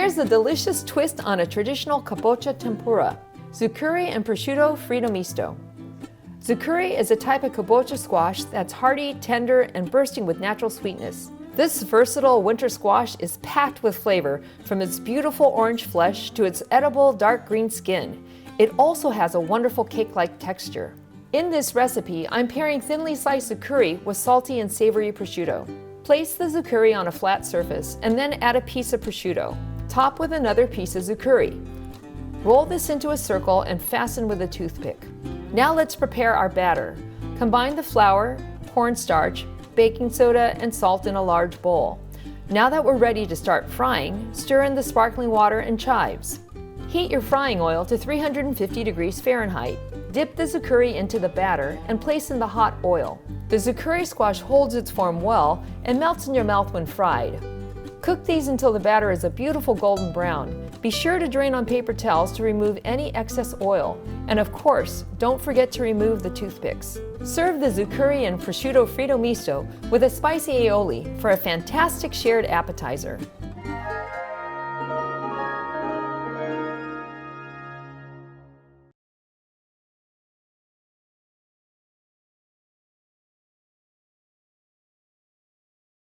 Here's a delicious twist on a traditional kabocha tempura, Zuccuri and Prosciutto Frito Misto. Zuccuri is a type of kabocha squash that's hearty, tender, and bursting with natural sweetness. This versatile winter squash is packed with flavor, from its beautiful orange flesh to its edible dark green skin. It also has a wonderful cake-like texture. In this recipe, I'm pairing thinly sliced zuccuri with salty and savory prosciutto. Place the zuccuri on a flat surface and then add a piece of prosciutto. Top with another piece of zuccuri. Roll this into a circle and fasten with a toothpick. Now let's prepare our batter. Combine the flour, cornstarch, baking soda, and salt in a large bowl. Now that we're ready to start frying, stir in the sparkling water and chives. Heat your frying oil to 350 degrees Fahrenheit. Dip the zuccuri into the batter and place in the hot oil. The zuccuri squash holds its form well and melts in your mouth when fried. Cook these until the batter is a beautiful golden brown. Be sure to drain on paper towels to remove any excess oil. And of course, don't forget to remove the toothpicks. Serve the Zuccuri and Prosciutto Frito Misto with a spicy aioli for a fantastic shared appetizer.